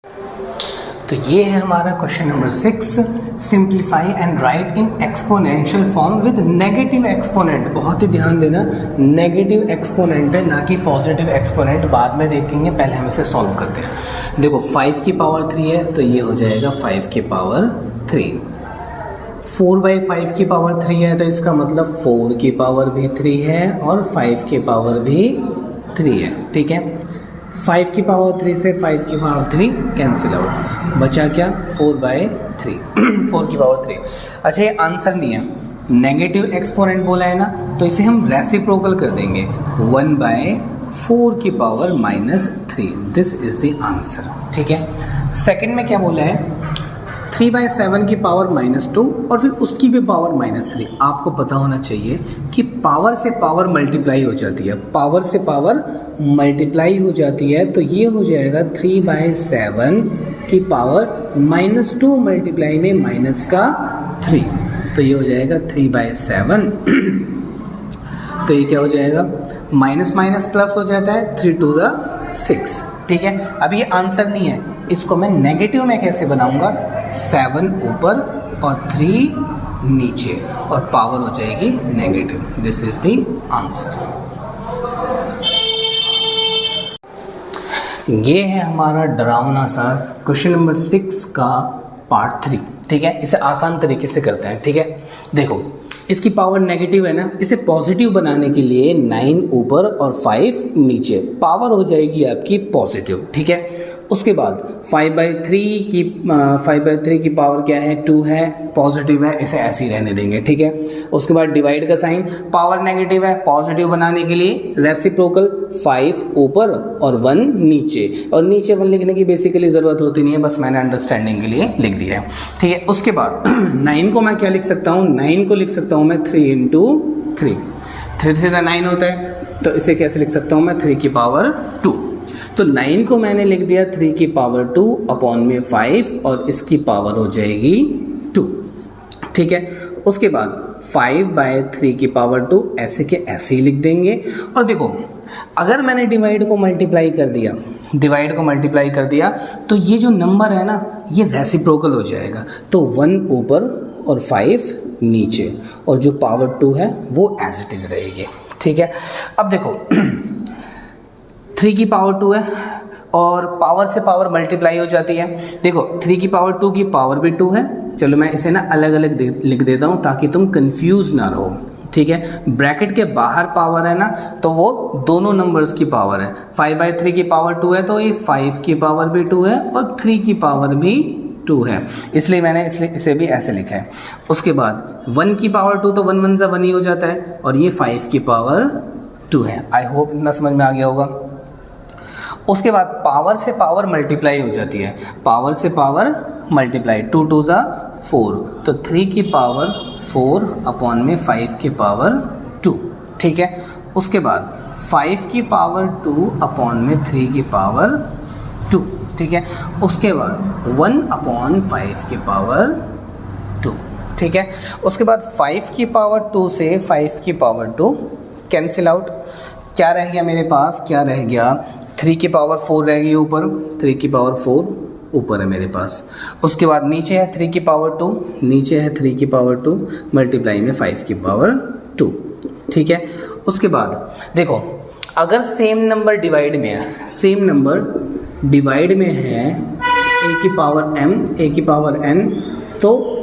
तो ये है हमारा question number 6, simplify and right in exponential form with negative exponent. बहुत ही ध्यान देना, नेगेटिव एक्सपोनेंट है ना कि पॉजिटिव एक्सपोनेंट, बाद में देखेंगे, पहले हम इसे सॉल्व करते हैं। देखो 5 की पावर 3 है तो ये हो जाएगा 5 की पावर 3। 4/5 की पावर 3 है तो इसका मतलब 4 की पावर भी 3 है और 5 की पावर भी 3 है। ठीक है, 5 की पावर 3 से 5 की पावर 3 कैंसिल आउट, बचा क्या 4/3 4 की पावर 3। अच्छा ये आंसर नहीं है, नेगेटिव एक्सपोनेंट बोला है ना, तो इसे हम रेसिप्रोकल कर देंगे 1/4 की power -3। This is the answer. ठीक है, सेकंड में क्या बोला है, 3/7 की पावर -2 और फिर उसकी भी पावर -3। आपको पता होना चाहिए कि पावर से पावर मल्टीप्लाई हो जाती है, पावर से पावर मल्टीप्लाई हो जाती है, तो ये हो जाएगा 3/7 की पावर -2 मल्टीप्लाई में माइनस का 3, तो ये हो जाएगा 3/7। तो ये क्या हो जाएगा, माइनस माइनस प्लस हो जाता है, 3 2 6। ठीक है, अब ये आंसर नहीं है, इसको मैं नेगेटिव में कैसे बनाऊंगा, 7 ऊपर और 3 नीचे और पावर हो जाएगी negative. This is the answer. ये है हमारा डरावना सा क्वेश्चन नंबर 6 का पार्ट 3। ठीक है, इसे आसान तरीके से करते हैं। ठीक है, देखो इसकी पावर नेगेटिव है ना, इसे पॉजिटिव बनाने के लिए 9 ऊपर और 5 नीचे, पावर हो जाएगी आपकी पॉजिटिव। ठीक है, उसके बाद 5/3 की पावर क्या है, 2 है, पॉजिटिव है, इसे ऐसे ही रहने देंगे। ठीक है, उसके बाद डिवाइड का साइन, पावर नेगेटिव है, पॉजिटिव बनाने के लिए रेसिप्रोकल 5 ऊपर और 1 नीचे, और नीचे 1 लिखने की बेसिकली ज़रूरत होती नहीं है, बस मैंने अंडरस्टैंडिंग के लिए लिख दिया है। ठीक है, उसके बाद 9 को मैं क्या लिख सकता हूँ, 9 को लिख सकता हूँ मैं 3 × 3, 3 3 9 होता है, तो इसे कैसे लिख सकता हूँ मैं, 3 की पावर 2। तो 9 को मैंने लिख दिया 3 की पावर 2 अपॉन में 5 और इसकी पावर हो जाएगी 2। ठीक है, उसके बाद 5/3 की पावर 2 ऐसे के ऐसे ही लिख देंगे। और देखो अगर मैंने डिवाइड को मल्टीप्लाई कर दिया, तो ये जो नंबर है ना ये रेसिप्रोकल हो जाएगा, तो 1 ऊपर और 5 नीचे और जो पावर 2 है वो एज इट इज रहेगी। ठीक है, अब देखो 3 की पावर 2 है और पावर से पावर मल्टीप्लाई हो जाती है। देखो 3 की पावर 2 की पावर भी 2 है, चलो मैं इसे ना अलग अलग लिख देता हूँ ताकि तुम कंफ्यूज ना रहो। ठीक है, ब्रैकेट के बाहर पावर है ना, तो वो दोनों नंबर्स की पावर है। 5/3 की पावर 2 है तो ये 5 की पावर भी 2 है और 3 की पावर भी 2 है, इसलिए मैंने इसे भी ऐसे लिखा है। उसके बाद 1 की पावर 2 तो 1 1 से 1 ही हो जाता है और ये 5 की पावर 2 है। आई होप इतना समझ में आ गया होगा। उसके बाद पावर से पावर मल्टीप्लाई हो जाती है, पावर से पावर मल्टीप्लाई, 2 2 4, तो 3 की पावर 4 अपॉन में 5 की पावर 2। ठीक है, उसके बाद 5 की पावर 2 अपॉन में 3 की पावर 2। ठीक है, उसके बाद 1 अपॉन 5 की पावर 2। ठीक है, उसके बाद 5 की पावर 2 से 5 की पावर 2 कैंसिल आउट, क्या रह गया मेरे पास, क्या रह गया, 3 की पावर 4 रह गई ऊपर, 3 की पावर 4 ऊपर है मेरे पास। उसके बाद नीचे है 3 की पावर 2, नीचे है 3 की पावर 2 मल्टीप्लाई में 5 की पावर 2। ठीक है, उसके बाद देखो अगर सेम नंबर डिवाइड में है, सेम नंबर डिवाइड में है a की पावर m, a की पावर n, तो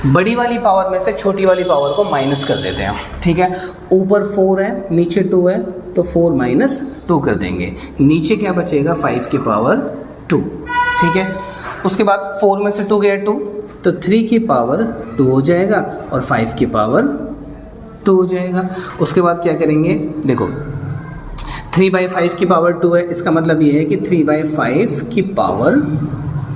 बड़ी वाली पावर में से छोटी वाली पावर को माइनस कर देते हैं। ठीक है, ऊपर 4 है नीचे 2 है तो 4 - 2 कर देंगे, नीचे क्या बचेगा 5 की पावर 2। ठीक है, उसके बाद 4 में से 2 गया 2, तो 3 की पावर 2 हो जाएगा और 5 की पावर 2 हो जाएगा। उसके बाद क्या करेंगे, देखो 3/5 की पावर 2 है, इसका मतलब ये है कि 3/5 की पावर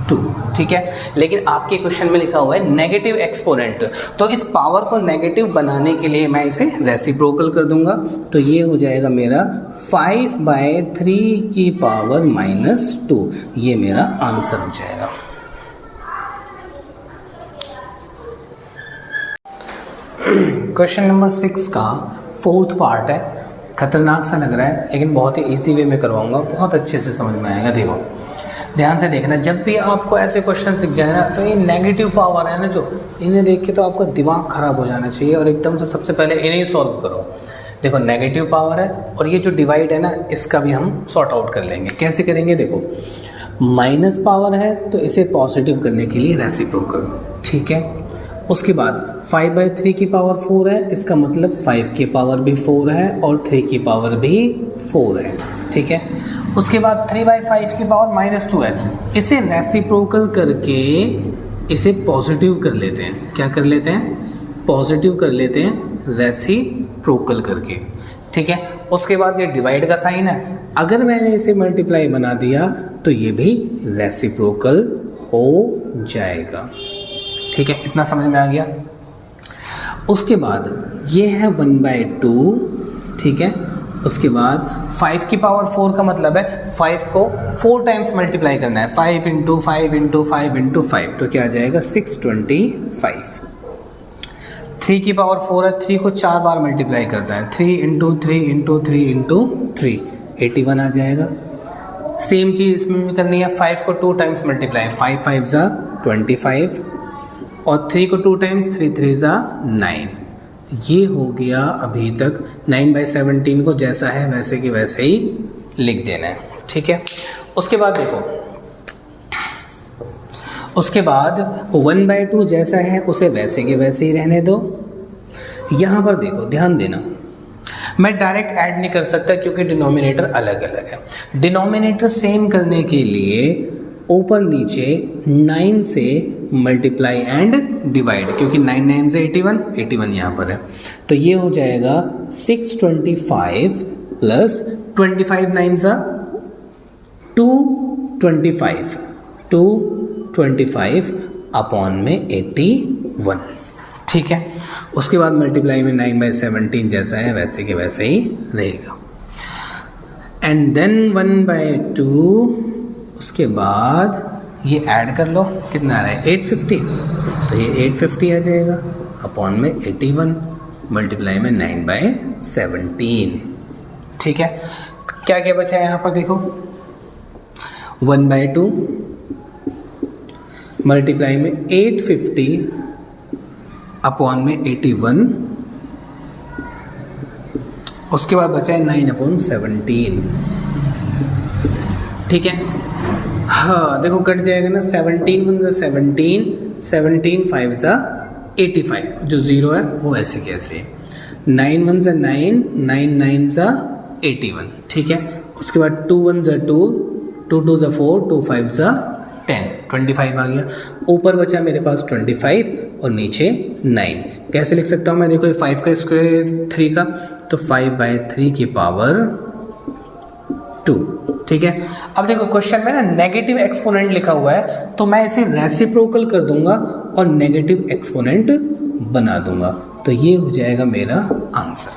2। ठीक है, लेकिन आपके क्वेश्चन में लिखा हुआ है नेगेटिव एक्सपोनेंट, तो इस पावर को नेगेटिव बनाने के लिए मैं इसे रेसिप्रोकल कर दूंगा, तो ये हो जाएगा मेरा 5/3 की पावर -2, ये मेरा आंसर हो जाएगा। क्वेश्चन नंबर 6 का 4th पार्ट है, खतरनाक सा लग रहा है लेकिन बहुत ही इजी वे में करवाऊंगा, बहुत अच्छे से समझ में आएगा। देखो ध्यान से देखना, जब भी आपको ऐसे क्वेश्चन दिख जाए ना, तो ये नेगेटिव पावर है ना जो, इन्हें देख के तो आपका दिमाग खराब हो जाना चाहिए और एकदम से सबसे पहले इन्हें सॉल्व करो। देखो नेगेटिव पावर है और ये जो डिवाइड है ना, इसका भी हम सॉर्ट आउट कर लेंगे। कैसे करेंगे, देखो माइनस पावर है तो इसे पॉजिटिव करने के लिए रेसिप्रोकल, ठीक है। उसके बाद 5/3 की पावर 4 है, इसका मतलब 5 की पावर भी 4 है और 3 की पावर भी 4 है, ठीक है। उसके बाद 3/5 की पावर -2 है, इसे रेसिप्रोकल करके इसे पॉजिटिव कर लेते हैं। क्या कर लेते हैं, पॉजिटिव कर लेते हैं रेसिप्रोकल करके, ठीक है। उसके बाद ये डिवाइड का साइन है, अगर मैंने इसे मल्टीप्लाई बना दिया तो ये भी रेसिप्रोकल हो जाएगा, ठीक है। इतना समझ में आ गया। उसके बाद ये है 1/2, ठीक है। उसके बाद 5 की पावर 4 का मतलब है 5 को 4 टाइम्स मल्टीप्लाई करना है, 5 × 5 × 5 × 5, तो क्या आ जाएगा 625। 3 की पावर 4 है, 3 को 4 बार मल्टीप्लाई करता है, 3 × 3 × 3 × 3, 81 आ जाएगा। सेम चीज़ इसमें भी करनी है, 5 को 2 टाइम्स मल्टीप्लाई, 5 5 ज़ा 25 और 3 को 2 टाइम्स, 3 3 ज़ा 9। ये हो गया अभी तक। 9/17 को जैसा है वैसे के वैसे ही लिख देना है, ठीक है। उसके बाद देखो, उसके बाद 1/2 जैसा है उसे वैसे के वैसे ही रहने दो। यहाँ पर देखो ध्यान देना, मैं डायरेक्ट ऐड नहीं कर सकता क्योंकि डिनोमिनेटर अलग अलग है। डिनोमिनेटर सेम करने के लिए ऊपर नीचे 9 से मल्टीप्लाई एंड डिवाइड, क्योंकि 9 9 से 81, 81 यहाँ पर है, तो ये हो जाएगा 625 प्लस 25 9 सा 225, 225 अपॉन में 81, ठीक है। उसके बाद मल्टीप्लाई में 9/17 जैसा है वैसे के वैसे ही रहेगा। एंड देन 1/2, उसके बाद ये ऐड कर लो, कितना आ रहा है 850, तो ये 850 आ जाएगा अपॉन में 81 मल्टीप्लाई में 9/17, ठीक है। क्या क्या बचा है यहाँ पर देखो, 1/2 मल्टीप्लाई में 850 अपॉन में 81, उसके बाद बचा है 9/17, ठीक है। हाँ देखो कट जाएगा ना, 17 1 ज़ा 17, 17 5 ज़ा 85, जो 0 है वो ऐसे कैसे, 9 1 ज़ा 9, 9 9 ज़ा 81, ठीक है। उसके बाद 2 1 ज़ा 2, 2 2 ज़ा 4, 2 5 ज़ा 10, 25 आ गया। ऊपर बचा मेरे पास 25 और नीचे 9। कैसे लिख सकता हूँ मैं, देखो ये 5 का स्क्वायर 3 का, तो 5/3 की पावर 2, ठीक है। अब देखो क्वेश्चन में ना नेगेटिव एक्सपोनेंट लिखा हुआ है, तो मैं इसे रेसिप्रोकल कर दूंगा और नेगेटिव एक्सपोनेंट बना दूंगा, तो ये हो जाएगा मेरा आंसर।